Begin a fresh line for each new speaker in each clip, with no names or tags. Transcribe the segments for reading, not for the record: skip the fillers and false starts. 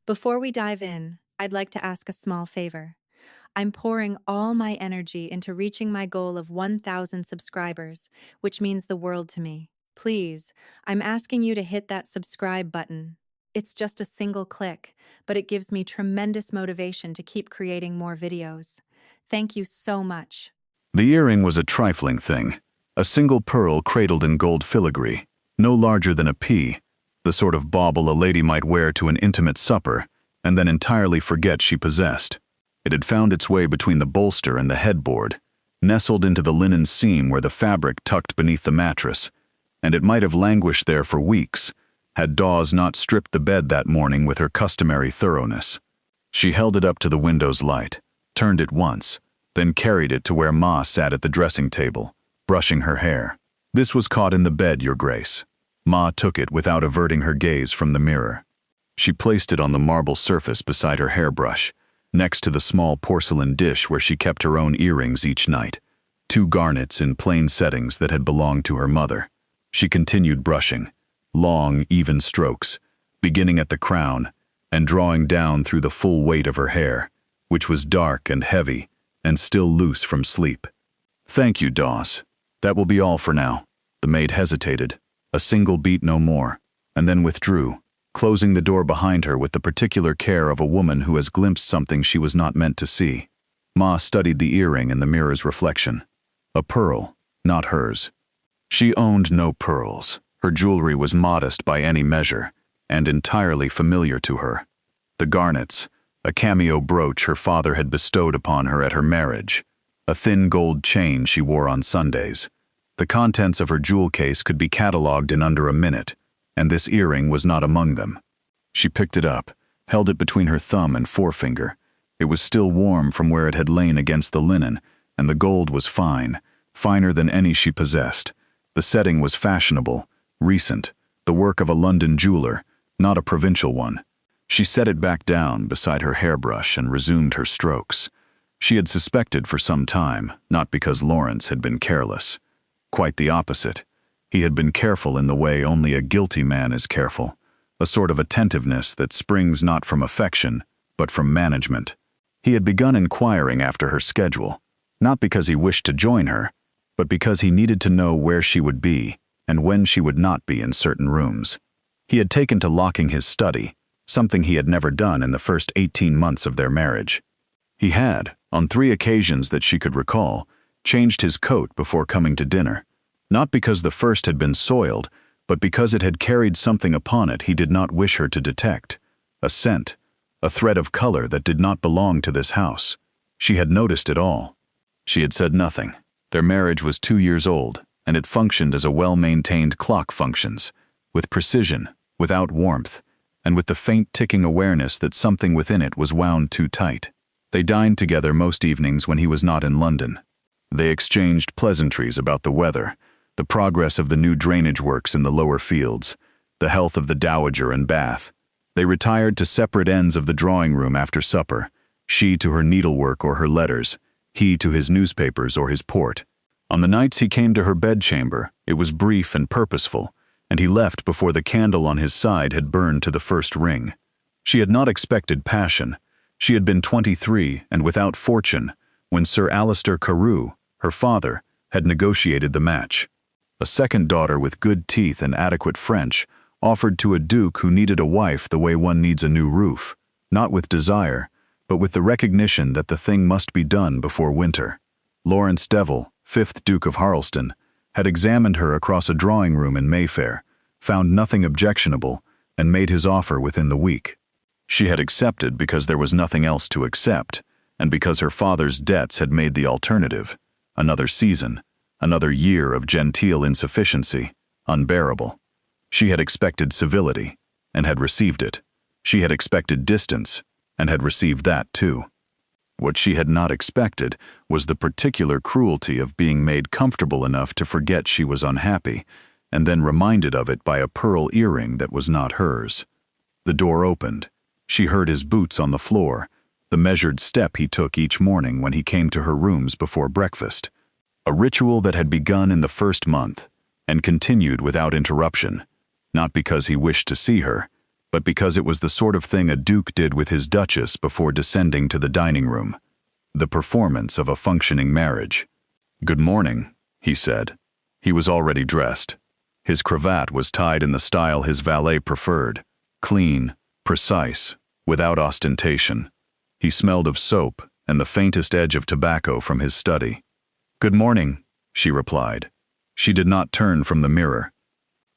Before we dive in, I'd like to ask a small favor. I'm pouring all my energy into reaching my goal of 1,000 subscribers, which means the world to me. Please, I'm asking you to hit that subscribe button. It's just a single click, but it gives me tremendous motivation to keep creating more videos. Thank you so much.
The earring was a trifling thing, a single pearl cradled in gold filigree, no larger than a pea, the sort of bauble a lady might wear to an intimate supper and then entirely forget she possessed. It had found its way between the bolster and the headboard, nestled into the linen seam where the fabric tucked beneath the mattress, and it might have languished there for weeks, had Dawes not stripped the bed that morning with her customary thoroughness. She held it up to the window's light, turned it once, then carried it to where Ma sat at the dressing table, brushing her hair. "This was caught in the bed, Your Grace." Ma took it without averting her gaze from the mirror. She placed it on the marble surface beside her hairbrush, next to the small porcelain dish where she kept her own earrings each night, two garnets in plain settings that had belonged to her mother. She continued brushing, long, even strokes, beginning at the crown and drawing down through the full weight of her hair, which was dark and heavy and still loose from sleep. "Thank you, Dawes. That will be all for now." The maid hesitated, a single beat no more, and then withdrew, closing the door behind her with the particular care of a woman who has glimpsed something she was not meant to see. Ma studied the earring in the mirror's reflection. A pearl, not hers. She owned no pearls. Her jewelry was modest by any measure, and entirely familiar to her. The garnets, a cameo brooch her father had bestowed upon her at her marriage, a thin gold chain she wore on Sundays. The contents of her jewel case could be catalogued in under a minute, and this earring was not among them. She picked it up, held it between her thumb and forefinger. It was still warm from where it had lain against the linen, and the gold was fine, finer than any she possessed. The setting was fashionable, recent, the work of a London jeweler, not a provincial one. She set it back down beside her hairbrush and resumed her strokes. She had suspected for some time, not because Lawrence had been careless. Quite the opposite. He had been careful in the way only a guilty man is careful, a sort of attentiveness that springs not from affection, but from management. He had begun inquiring after her schedule, not because he wished to join her, but because he needed to know where she would be and when she would not be in certain rooms. He had taken to locking his study, something he had never done in the first 18 months of their marriage. He had, on 3 occasions that she could recall, changed his coat before coming to dinner, not because the first had been soiled, but because it had carried something upon it he did not wish her to detect, a scent, a thread of color that did not belong to this house. She had noticed it all. She had said nothing. Their marriage was 2 years old, and it functioned as a well-maintained clock functions, with precision, without warmth, and with the faint ticking awareness that something within it was wound too tight. They dined together most evenings when he was not in London. They exchanged pleasantries about the weather, the progress of the new drainage works in the lower fields, the health of the dowager and bath. They retired to separate ends of the drawing room after supper, she to her needlework or her letters, he to his newspapers or his port. On the nights he came to her bedchamber, it was brief and purposeful, and he left before the candle on his side had burned to the first ring. She had not expected passion. She had been 23 and without fortune when Sir Alistair Carew, her father, had negotiated the match. A second daughter with good teeth and adequate French, offered to a duke who needed a wife the way one needs a new roof, not with desire, but with the recognition that the thing must be done before winter. Lawrence Devil, 5th Duke of Harleston, had examined her across a drawing room in Mayfair, found nothing objectionable, and made his offer within the week. She had accepted because there was nothing else to accept, and because her father's debts had made the alternative, another season, another year of genteel insufficiency, unbearable. She had expected civility, and had received it. She had expected distance, and had received that too. What she had not expected was the particular cruelty of being made comfortable enough to forget she was unhappy, and then reminded of it by a pearl earring that was not hers. The door opened. She heard his boots on the floor, the measured step he took each morning when he came to her rooms before breakfast. A ritual that had begun in the first month, and continued without interruption, not because he wished to see her, but because it was the sort of thing a duke did with his duchess before descending to the dining room. The performance of a functioning marriage. "Good morning," he said. He was already dressed. His cravat was tied in the style his valet preferred, clean, precise, without ostentation. He smelled of soap and the faintest edge of tobacco from his study. "Good morning," she replied. She did not turn from the mirror.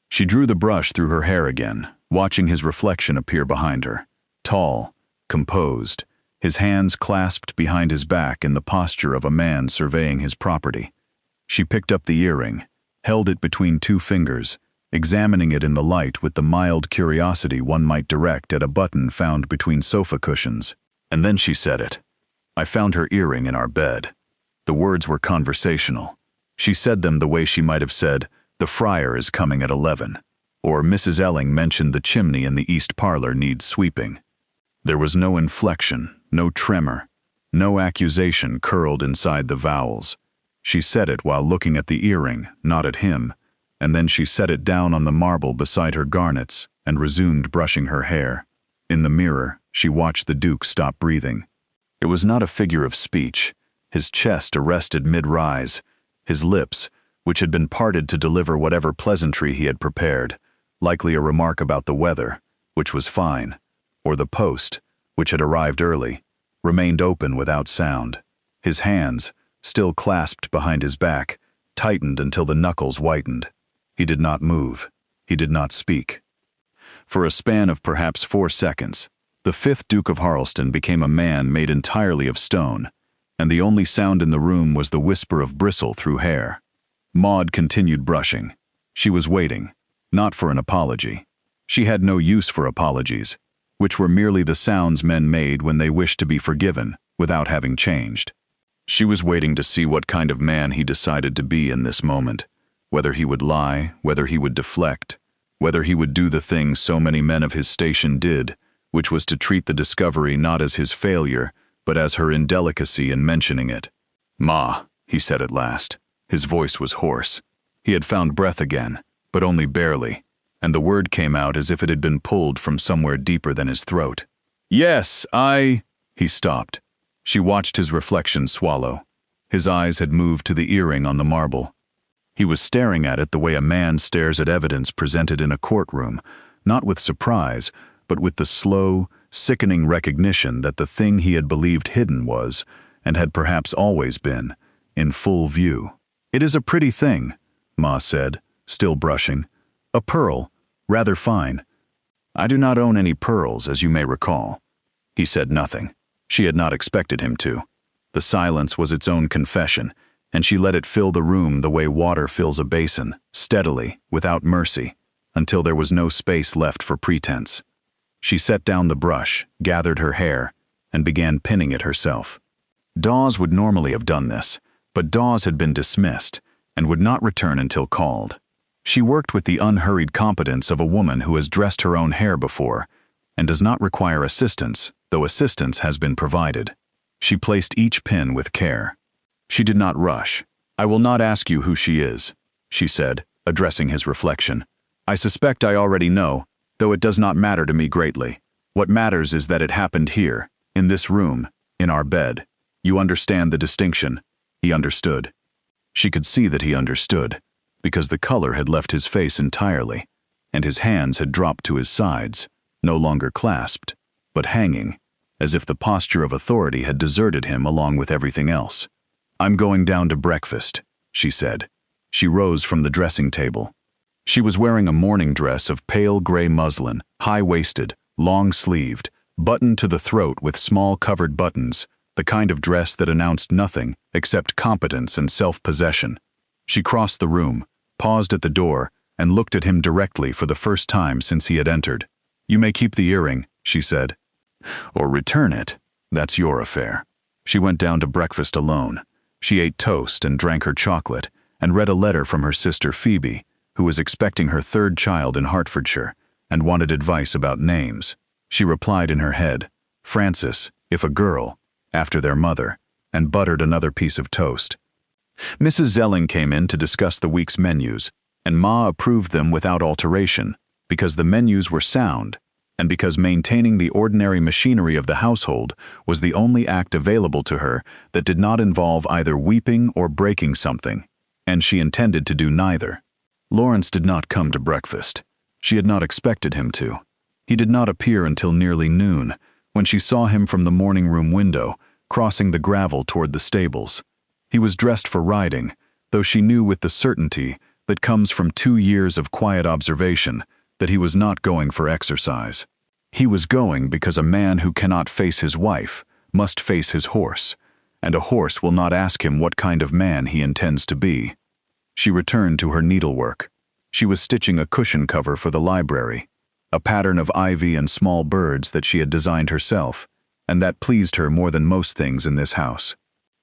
She drew the brush through her hair again, watching his reflection appear behind her. Tall, composed, his hands clasped behind his back in the posture of a man surveying his property. She picked up the earring, held it between two fingers, examining it in the light with the mild curiosity one might direct at a button found between sofa cushions. And then she said it. "I found her earring in our bed." The words were conversational. She said them the way she might have said, "The friar is coming at 11." Or Mrs. Elling mentioned the chimney in the east parlor needs sweeping. There was no inflection, no tremor, no accusation curled inside the vowels. She said it while looking at the earring, not at him, and then she set it down on the marble beside her garnets and resumed brushing her hair. In the mirror, she watched the Duke stop breathing. It was not a figure of speech, his chest arrested mid-rise, his lips, which had been parted to deliver whatever pleasantry he had prepared, likely a remark about the weather, which was fine, or the post, which had arrived early, remained open without sound. His hands, still clasped behind his back, tightened until the knuckles whitened. He did not move. He did not speak. For a span of perhaps 4 seconds, the 5th Duke of Harleston became a man made entirely of stone, and the only sound in the room was the whisper of bristle through hair. Maud continued brushing. She was waiting, not for an apology. She had no use for apologies, which were merely the sounds men made when they wished to be forgiven, without having changed. She was waiting to see what kind of man he decided to be in this moment, whether he would lie, whether he would deflect, whether he would do the thing so many men of his station did, which was to treat the discovery not as his failure, but as her indelicacy in mentioning it. "Ma," he said at last. His voice was hoarse. He had found breath again, but only barely, and the word came out as if it had been pulled from somewhere deeper than his throat. "Yes, He stopped. She watched his reflection swallow. His eyes had moved to the earring on the marble. He was staring at it the way a man stares at evidence presented in a courtroom, not with surprise, but with the slow, sickening recognition that the thing he had believed hidden was, and had perhaps always been, in full view. "It is a pretty thing," Ma said, still brushing. "A pearl, rather fine." "I do not own any pearls, as you may recall." He said nothing. She had not expected him to. The silence was its own confession, and she let it fill the room the way water fills a basin, steadily, without mercy, until there was no space left for pretense. She set down the brush, gathered her hair, and began pinning it herself. Dawes would normally have done this, but Dawes had been dismissed, and would not return until called. She worked with the unhurried competence of a woman who has dressed her own hair before, and does not require assistance, though assistance has been provided. She placed each pin with care. She did not rush. "I will not ask you who she is," she said, addressing his reflection. "I suspect I already know, though it does not matter to me greatly. What matters is that it happened here, in this room, in our bed. You understand the distinction." He understood. She could see that he understood, because the color had left his face entirely, and his hands had dropped to his sides, no longer clasped, but hanging, as if the posture of authority had deserted him along with everything else. "I'm going down to breakfast," she said. She rose from the dressing table. She was wearing a morning dress of pale gray muslin, high-waisted, long-sleeved, buttoned to the throat with small covered buttons, the kind of dress that announced nothing except competence and self-possession. She crossed the room, paused at the door, and looked at him directly for the first time since he had entered. "You may keep the earring," she said. "Or return it. That's your affair." She went down to breakfast alone. She ate toast and drank her chocolate, and read a letter from her sister Phoebe, who was expecting her 3rd child in Hertfordshire, and wanted advice about names. She replied in her head, "Frances, if a girl," after their mother, and buttered another piece of toast. Mrs. Zelling came in to discuss the week's menus, and Ma approved them without alteration, because the menus were sound, and because maintaining the ordinary machinery of the household was the only act available to her that did not involve either weeping or breaking something, and she intended to do neither. Lawrence did not come to breakfast. She had not expected him to. He did not appear until nearly noon, when she saw him from the morning room window, crossing the gravel toward the stables. He was dressed for riding, though she knew with the certainty that comes from 2 years of quiet observation that he was not going for exercise. He was going because a man who cannot face his wife must face his horse, and a horse will not ask him what kind of man he intends to be. She returned to her needlework. She was stitching a cushion cover for the library, a pattern of ivy and small birds that she had designed herself, and that pleased her more than most things in this house.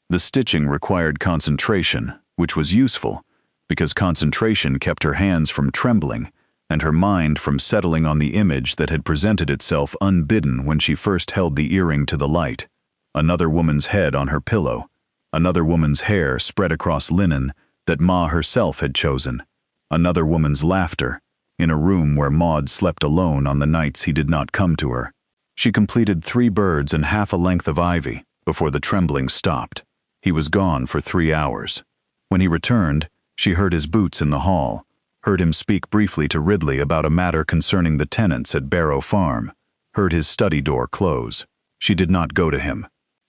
The stitching required concentration, which was useful, because concentration kept her hands from trembling and her mind from settling on the image that had presented itself unbidden when she first held the earring to the light. Another woman's head on her pillow, another woman's hair spread across linen that Ma herself had chosen, another woman's laughter, in a room where Maud slept alone on the nights he did not come to her. She completed 3 birds and half a length of ivy before the trembling stopped. He was gone for 3 hours. When he returned, she heard his boots in the hall, heard him speak briefly to Ridley about a matter concerning the tenants at Barrow Farm, heard his study door close. She did not go to him.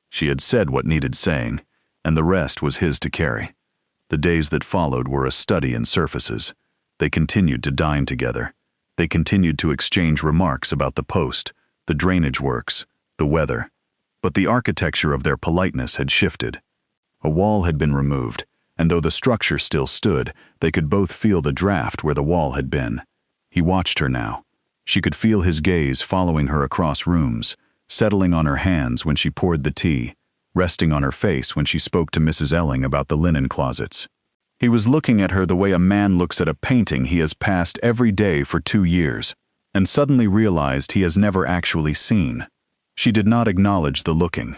She had said what needed saying, and the rest was his to carry. The days that followed were a study in surfaces. They continued to dine together. They continued to exchange remarks about the post, the drainage works, the weather. But the architecture of their politeness had shifted. A wall had been removed, and though the structure still stood, they could both feel the draft where the wall had been. He watched her now. She could feel his gaze following her across rooms, settling on her hands when she poured the tea, resting on her face when she spoke to Mrs. Elling about the linen closets. He was looking at her the way a man looks at a painting he has passed every day for 2 years, and suddenly realized he has never actually seen. She did not acknowledge the looking.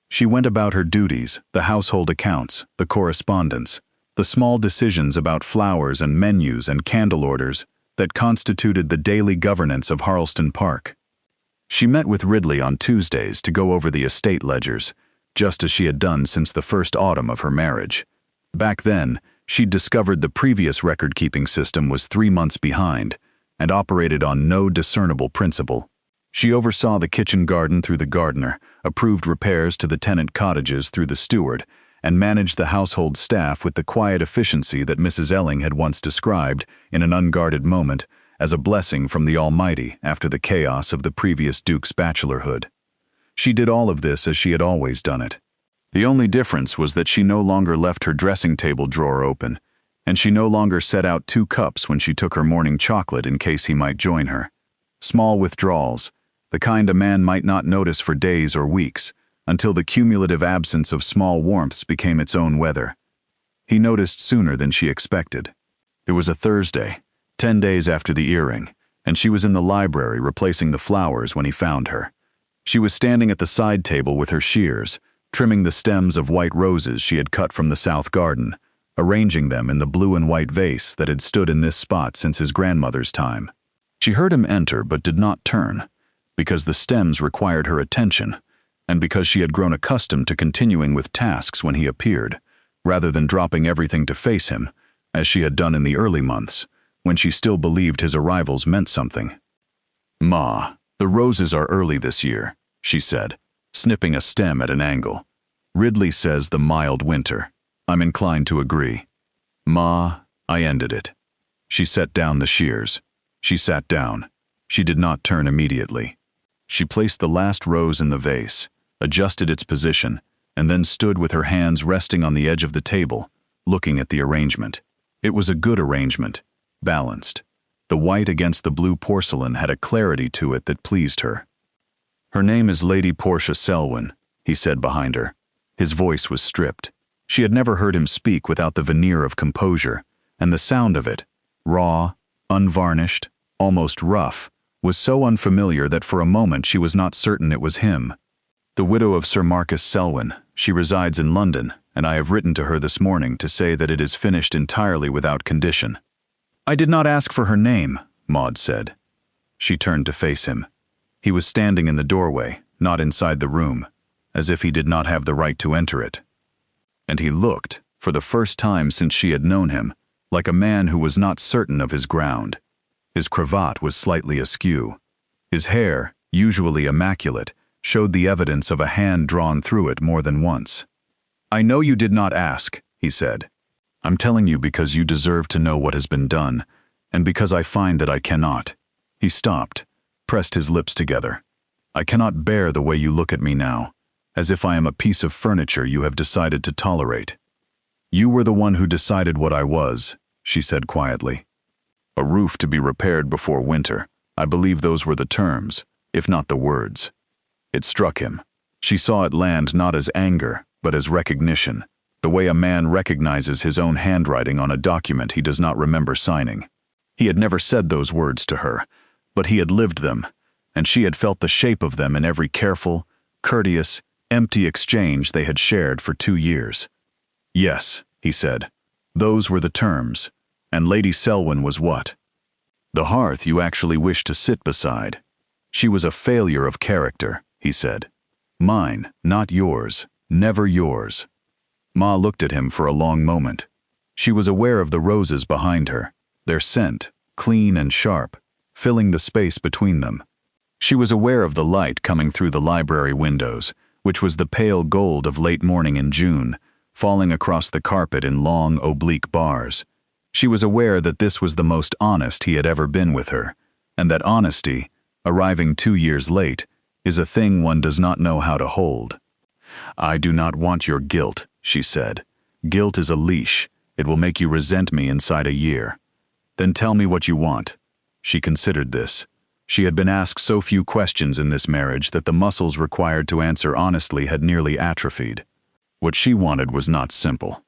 She went about her duties, the household accounts, the correspondence, the small decisions about flowers and menus and candle orders that constituted the daily governance of Harleston Park. She met with Ridley on Tuesdays to go over the estate ledgers, just as she had done since the first autumn of her marriage. Back then, she'd discovered the previous record-keeping system was 3 months behind and operated on no discernible principle. She oversaw the kitchen garden through the gardener, approved repairs to the tenant cottages through the steward, and managed the household staff with the quiet efficiency that Mrs. Elling had once described, in an unguarded moment, as a blessing from the Almighty after the chaos of the previous Duke's bachelorhood. She did all of this as she had always done it. The only difference was that she no longer left her dressing table drawer open, and she no longer set out 2 cups when she took her morning chocolate in case he might join her. Small withdrawals, the kind a man might not notice for days or weeks, until the cumulative absence of small warmths became its own weather. He noticed sooner than she expected. It was a Thursday, 10 days after the earring, and she was in the library replacing the flowers when he found her. She was standing at the side table with her shears, trimming the stems of white roses she had cut from the south garden, arranging them in the blue and white vase that had stood in this spot since his grandmother's time. She heard him enter but did not turn, because the stems required her attention, and because she had grown accustomed to continuing with tasks when he appeared, rather than dropping everything to face him, as she had done in the early months, when she still believed his arrivals meant something. "Ma, the roses are early this year," she said, snipping a stem at an angle. "Ridley says the mild winter. I'm inclined to agree. Ma, I ended it." She set down the shears. She sat down. She did not turn immediately. She placed the last rose in the vase, adjusted its position, and then stood with her hands resting on the edge of the table, looking at the arrangement. It was a good arrangement, balanced. The white against the blue porcelain had a clarity to it that pleased her. "Her name is Lady Portia Selwyn," he said behind her. His voice was stripped. She had never heard him speak without the veneer of composure, and the sound of it, raw, unvarnished, almost rough, was so unfamiliar that for a moment she was not certain it was him. "The widow of Sir Marcus Selwyn. She resides in London, and I have written to her this morning to say that it is finished entirely without condition." "I did not ask for her name," Maud said. She turned to face him. He was standing in the doorway, not inside the room, as if he did not have the right to enter it. And he looked, for the first time since she had known him, like a man who was not certain of his ground. His cravat was slightly askew. His hair, usually immaculate, showed the evidence of a hand drawn through it more than once. "I know you did not ask," he said. "I'm telling you because you deserve to know what has been done, and because I find that I cannot." He stopped, pressed his lips together. "I cannot bear the way you look at me now, as if I am a piece of furniture you have decided to tolerate." "You were the one who decided what I was," she said quietly. "A roof to be repaired before winter. I believe those were the terms, if not the words." It struck him. She saw it land not as anger, but as recognition, the way a man recognizes his own handwriting on a document he does not remember signing. He had never said those words to her, but he had lived them, and she had felt the shape of them in every careful, courteous, empty exchange they had shared for 2 years. "Yes," he said, "those were the terms, and Lady Selwyn was what? The hearth you actually wished to sit beside. She was a failure of character," he said. "Mine, not yours, never yours." Ma looked at him for a long moment. She was aware of the roses behind her, their scent, clean and sharp, filling the space between them. She was aware of the light coming through the library windows, which was the pale gold of late morning in June, falling across the carpet in long, oblique bars. She was aware that this was the most honest he had ever been with her, and that honesty, arriving 2 years late, is a thing one does not know how to hold. "I do not want your guilt," she said. "Guilt is a leash. It will make you resent me inside a year." "Then tell me what you want." She considered this. She had been asked so few questions in this marriage that the muscles required to answer honestly had nearly atrophied. What she wanted was not simple.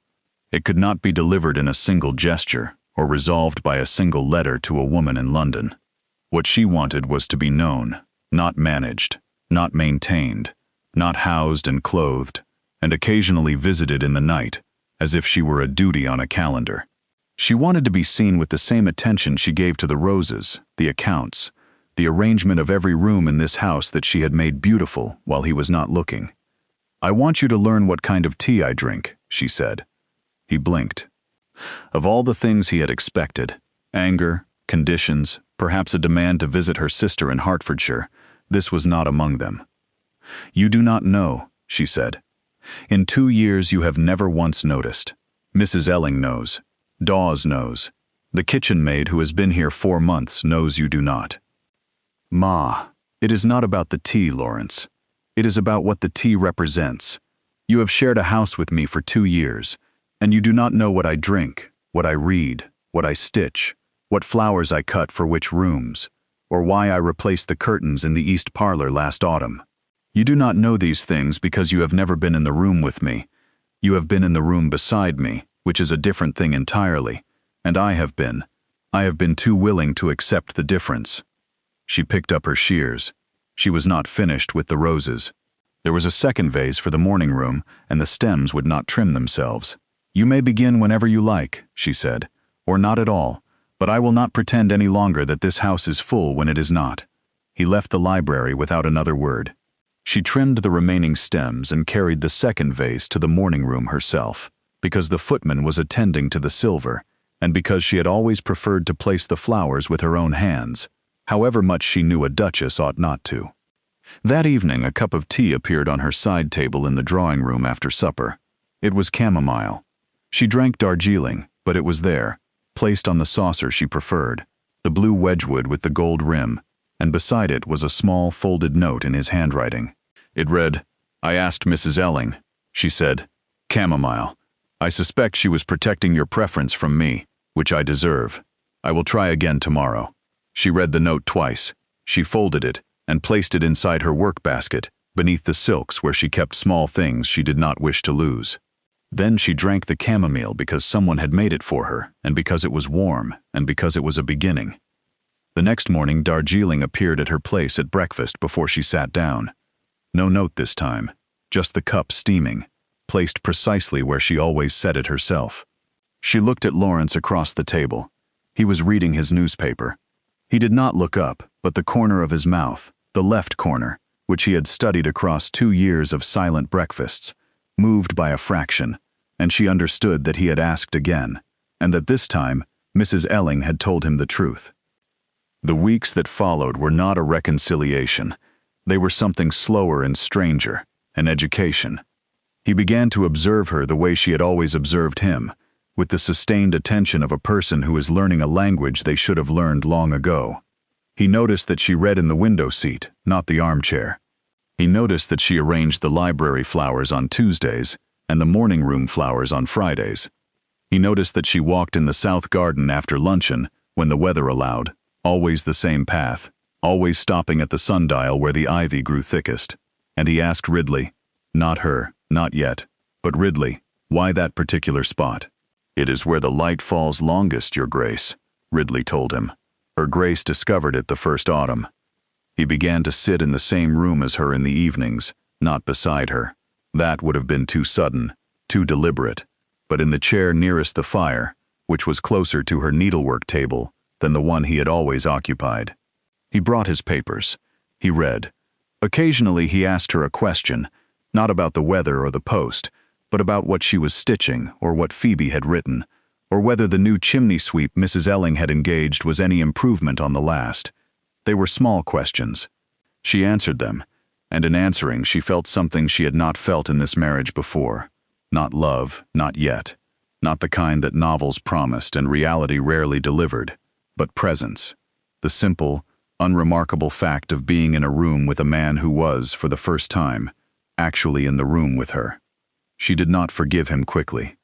It could not be delivered in a single gesture or resolved by a single letter to a woman in London. What she wanted was to be known, not managed, not maintained, not housed and clothed, and occasionally visited in the night, as if she were a duty on a calendar. She wanted to be seen with the same attention she gave to the roses, the accounts, the arrangement of every room in this house that she had made beautiful while he was not looking. "I want you to learn what kind of tea I drink," she said. He blinked. Of all the things he had expected, anger, conditions, perhaps a demand to visit her sister in Hertfordshire, this was not among them. "You do not know," she said. "In 2 years you have never once noticed. Mrs. Elling knows. Dawes knows. The kitchen maid who has been here 4 months knows you do not." "Ma, it is not about the tea, Lawrence. It is about what the tea represents. You have shared a house with me for 2 years, and you do not know what I drink, what I read, what I stitch, what flowers I cut for which rooms, or why I replaced the curtains in the east parlor last autumn. You do not know these things because you have never been in the room with me. You have been in the room beside me, which is a different thing entirely, and I have been too willing to accept the difference." She picked up her shears. She was not finished with the roses. There was a second vase for the morning room, and the stems would not trim themselves. "You may begin whenever you like," she said, "or not at all, but I will not pretend any longer that this house is full when it is not." He left the library without another word. She trimmed the remaining stems and carried the second vase to the morning room herself, because the footman was attending to the silver, and because she had always preferred to place the flowers with her own hands, however much she knew a duchess ought not to. That evening a cup of tea appeared on her side table in the drawing room after supper. It was chamomile. She drank Darjeeling, but it was there, placed on the saucer she preferred, the blue Wedgwood with the gold rim, and beside it was a small folded note in his handwriting. It read, "I asked Mrs. Elling," she said, "chamomile. I suspect she was protecting your preference from me, which I deserve. I will try again tomorrow." She read the note twice. She folded it and placed it inside her work basket, beneath the silks where she kept small things she did not wish to lose. Then she drank the chamomile because someone had made it for her, and because it was warm, and because it was a beginning. The next morning Darjeeling appeared at her place at breakfast before she sat down. No note this time, just the cup steaming, placed precisely where she always set it herself. She looked at Lawrence across the table. He was reading his newspaper. He did not look up, but the corner of his mouth, The left corner, which he had studied across 2 years of silent breakfasts, moved by a fraction, and she understood that he had asked again, and that this time Mrs. Elling had told him the truth. The weeks that followed were not a reconciliation. They were something slower and stranger, an education. He began to observe her the way she had always observed him, with the sustained attention of a person who is learning a language they should have learned long ago. He noticed that she read in the window seat, not the armchair. He noticed that she arranged the library flowers on Tuesdays and the morning room flowers on Fridays. He noticed that she walked in the south garden after luncheon, when the weather allowed, always the same path, always stopping at the sundial where the ivy grew thickest. And he asked Ridley, not her, not yet, but Ridley, why that particular spot? "It is where the light falls longest, Your Grace," Ridley told him. Her Grace discovered it the first autumn. He began to sit in the same room as her in the evenings, not beside her. That would have been too sudden, too deliberate, but in the chair nearest the fire, which was closer to her needlework table than the one he had always occupied. He brought his papers. He read. Occasionally he asked her a question, not about the weather or the post, but about what she was stitching or what Phoebe had written, or whether the new chimney sweep Mrs. Elling had engaged was any improvement on the last. They were small questions. She answered them, and in answering she felt something she had not felt in this marriage before. Not love, not yet. Not the kind that novels promised and reality rarely delivered, but presence. The simple, unremarkable fact of being in a room with a man who was, for the first time, actually in the room with her. She did not forgive him quickly.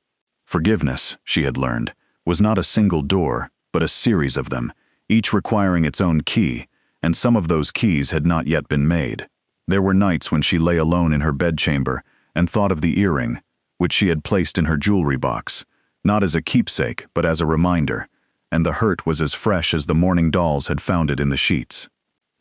Forgiveness, she had learned, was not a single door, but a series of them, each requiring its own key, and some of those keys had not yet been made. There were nights when she lay alone in her bedchamber and thought of the earring, which she had placed in her jewelry box, not as a keepsake but as a reminder, and the hurt was as fresh as the morning dolls had found it in the sheets.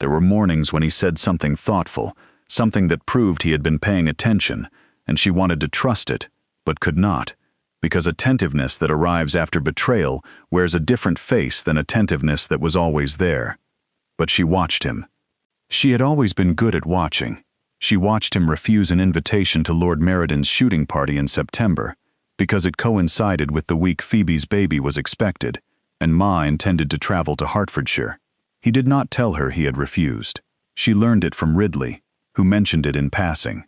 There were mornings when he said something thoughtful, something that proved he had been paying attention, and she wanted to trust it, but could not, because attentiveness that arrives after betrayal wears a different face than attentiveness that was always there. But she watched him. She had always been good at watching. She watched him refuse an invitation to Lord Merredin's shooting party in September, because it coincided with the week Phoebe's baby was expected, and Ma intended to travel to Hertfordshire. He did not tell her he had refused. She learned it from Ridley, who mentioned it in passing.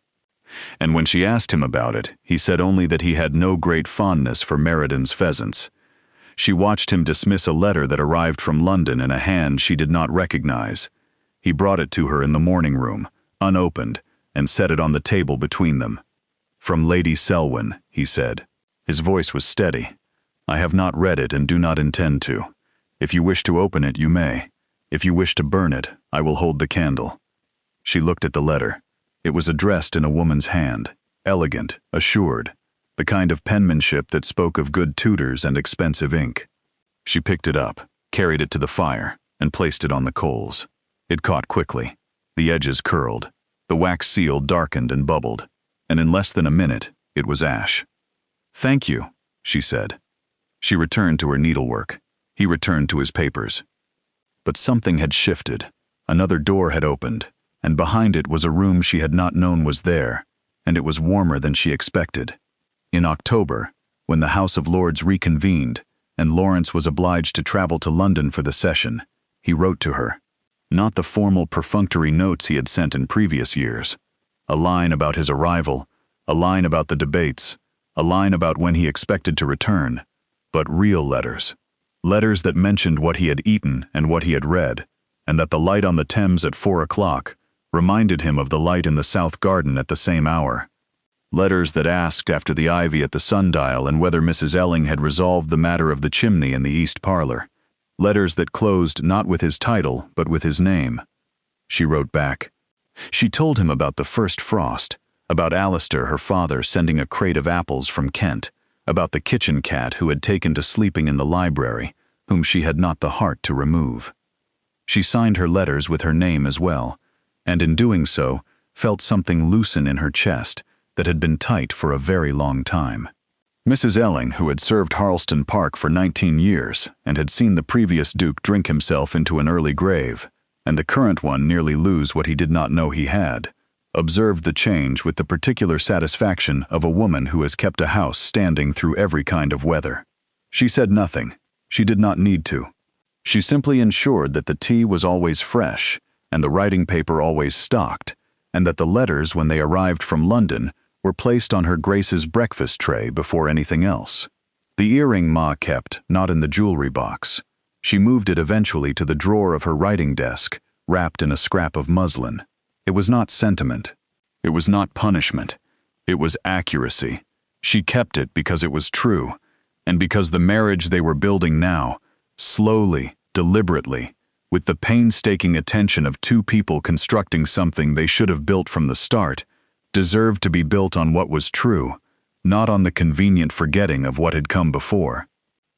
And when she asked him about it, he said only that he had no great fondness for Merredin's pheasants. She watched him dismiss a letter that arrived from London in a hand she did not recognize. He brought it to her in the morning room, unopened, and set it on the table between them. "From Lady Selwyn," he said. His voice was steady. "I have not read it and do not intend to. If you wish to open it, you may. If you wish to burn it, I will hold the candle." She looked at the letter. It was addressed in a woman's hand, elegant, assured, the kind of penmanship that spoke of good tutors and expensive ink. She picked it up, carried it to the fire, and placed it on the coals. It caught quickly. The edges curled. The wax seal darkened and bubbled, and in less than a minute, it was ash. "Thank you," she said. She returned to her needlework. He returned to his papers. But something had shifted. Another door had opened, and behind it was a room she had not known was there, and it was warmer than she expected. In October, when the House of Lords reconvened, and Lawrence was obliged to travel to London for the session, he wrote to her. Not the formal perfunctory notes he had sent in previous years. A line about his arrival, a line about the debates, a line about when he expected to return, but real letters. Letters that mentioned what he had eaten and what he had read, and that the light on the Thames at 4 o'clock reminded him of the light in the south garden at the same hour. Letters that asked after the ivy at the sundial and whether Mrs. Elling had resolved the matter of the chimney in the east parlor. Letters that closed not with his title, but with his name. She wrote back. She told him about the first frost, about Alistair, her father, sending a crate of apples from Kent, about the kitchen cat who had taken to sleeping in the library, whom she had not the heart to remove. She signed her letters with her name as well, and in doing so, felt something loosen in her chest that had been tight for a very long time. Mrs. Elling, who had served Harleston Park for 19 years and had seen the previous Duke drink himself into an early grave, and the current one nearly lose what he did not know he had, observed the change with the particular satisfaction of a woman who has kept a house standing through every kind of weather. She said nothing. She did not need to. She simply ensured that the tea was always fresh, and the writing paper always stocked, and that the letters, when they arrived from London, were placed on her Grace's breakfast tray before anything else. The earring Ma kept, not in the jewelry box. She moved it eventually to the drawer of her writing desk, wrapped in a scrap of muslin. It was not sentiment. It was not punishment. It was accuracy. She kept it because it was true, and because the marriage they were building now, slowly, deliberately, with the painstaking attention of two people constructing something they should have built from the start, deserved to be built on what was true, not on the convenient forgetting of what had come before.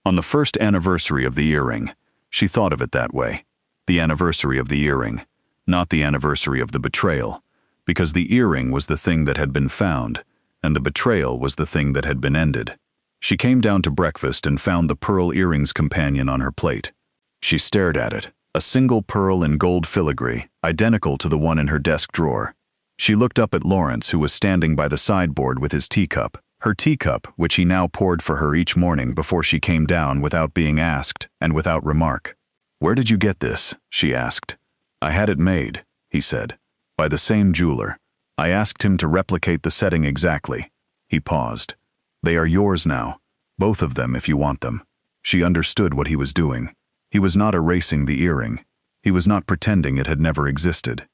On the first anniversary of the earring, she thought of it that way. The anniversary of the earring, not the anniversary of the betrayal, because the earring was the thing that had been found, and the betrayal was the thing that had been ended. She came down to breakfast and found the pearl earrings companion on her plate. She stared at it, a single pearl in gold filigree, identical to the one in her desk drawer. She looked up at Lawrence, who was standing by the sideboard with his teacup, her teacup which he now poured for her each morning before she came down without being asked and without remark. "Where did you get this?" she asked. "I had it made," he said, "by the same jeweler. I asked him to replicate the setting exactly." He paused. "They are yours now, both of them if you want them." She understood what he was doing. He was not erasing the earring. He was not pretending it had never existed.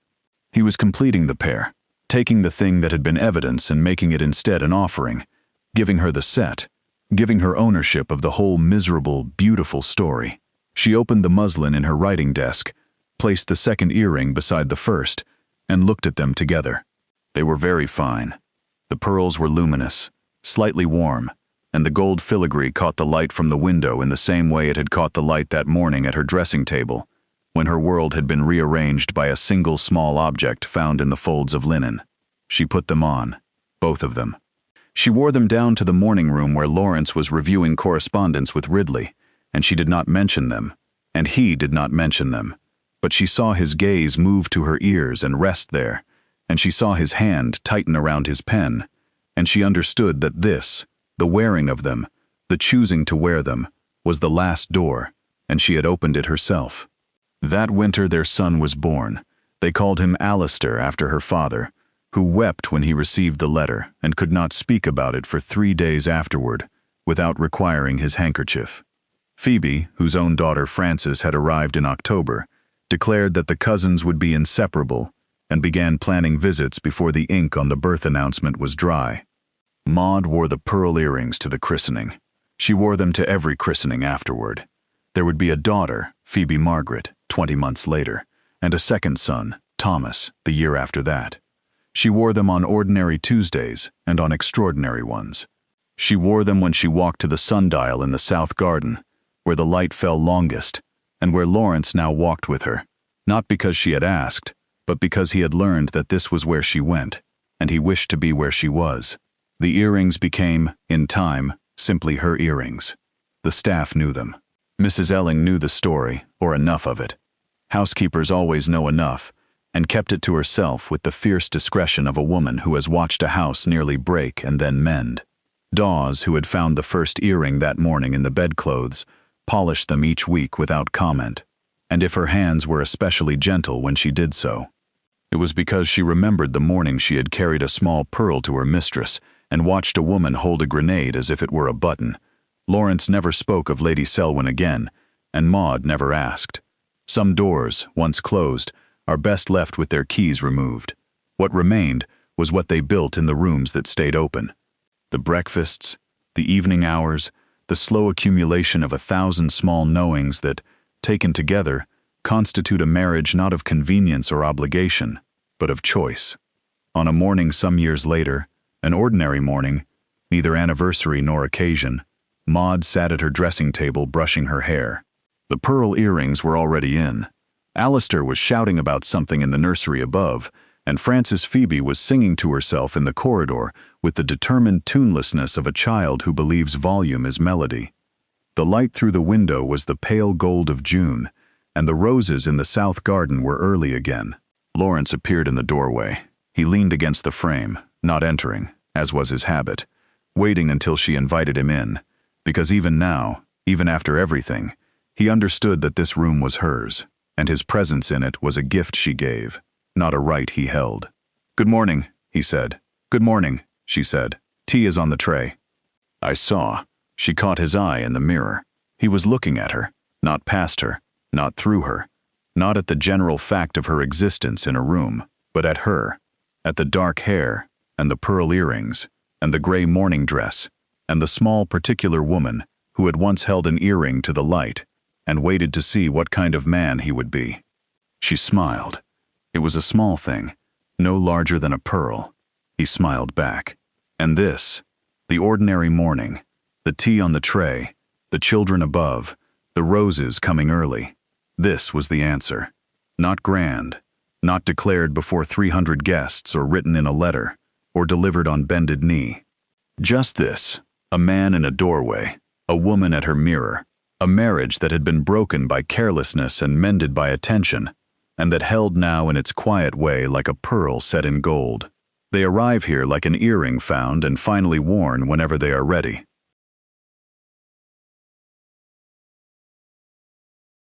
He was completing the pair, taking the thing that had been evidence and making it instead an offering, giving her the set, giving her ownership of the whole miserable, beautiful story. She opened the muslin in her writing desk, placed the second earring beside the first, and looked at them together. They were very fine. The pearls were luminous, slightly warm, and the gold filigree caught the light from the window in the same way it had caught the light that morning at her dressing table, when her world had been rearranged by a single small object found in the folds of linen. She put them on, both of them. She wore them down to the morning room where Lawrence was reviewing correspondence with Ridley, and she did not mention them, and he did not mention them, but she saw his gaze move to her ears and rest there, and she saw his hand tighten around his pen, and she understood that this, the wearing of them, the choosing to wear them, was the last door, and she had opened it herself. That winter their son was born. They called him Alistair after her father, who wept when he received the letter and could not speak about it for 3 days afterward, without requiring his handkerchief. Phoebe, whose own daughter Frances had arrived in October, declared that the cousins would be inseparable and began planning visits before the ink on the birth announcement was dry. Maud wore the pearl earrings to the christening. She wore them to every christening afterward. There would be a daughter, Phoebe Margaret, 20 months later, and a second son, Thomas, the year after that. She wore them on ordinary Tuesdays and on extraordinary ones. She wore them when she walked to the sundial in the south garden, where the light fell longest, and where Lawrence now walked with her, not because she had asked, but because he had learned that this was where she went, and he wished to be where she was. The earrings became, in time, simply her earrings. The staff knew them. Mrs. Elling knew the story, or enough of it. Housekeepers always know enough, and kept it to herself with the fierce discretion of a woman who has watched a house nearly break and then mend. Dawes, who had found the first earring that morning in the bedclothes, polished them each week without comment, and if her hands were especially gentle when she did so, it was because she remembered the morning she had carried a small pearl to her mistress and watched a woman hold a grenade as if it were a button. Lawrence never spoke of Lady Selwyn again, and Maud never asked. Some doors, once closed, are best left with their keys removed. What remained was what they built in the rooms that stayed open. The breakfasts, the evening hours, the slow accumulation of 1,000 small knowings that, taken together, constitute a marriage not of convenience or obligation, but of choice. On a morning some years later, an ordinary morning, neither anniversary nor occasion, Maud sat at her dressing table brushing her hair. The pearl earrings were already in. Alistair was shouting about something in the nursery above, and Frances Phoebe was singing to herself in the corridor with the determined tunelessness of a child who believes volume is melody. The light through the window was the pale gold of June, and the roses in the south garden were early again. Lawrence appeared in the doorway. He leaned against the frame, not entering, as was his habit, waiting until she invited him in, because even now, even after everything, he understood that this room was hers, and his presence in it was a gift she gave, not a right he held. "Good morning," he said. "Good morning," she said. "Tea is on the tray." I saw. She caught his eye in the mirror. He was looking at her, not past her, not through her, not at the general fact of her existence in a room, but at her, at the dark hair, and the pearl earrings, and the gray morning dress, and the small particular woman who had once held an earring to the light and waited to see what kind of man he would be. She smiled. It was a small thing, no larger than a pearl. He smiled back. And this, the ordinary morning, the tea on the tray, the children above, the roses coming early. This was the answer. Not grand, not declared before 300 guests or written in a letter, or delivered on bended knee. Just this, a man in a doorway, a woman at her mirror, a marriage that had been broken by carelessness and mended by attention, and that held now in its quiet way like a pearl set in gold. They arrive here like an earring found and finally worn whenever they are ready.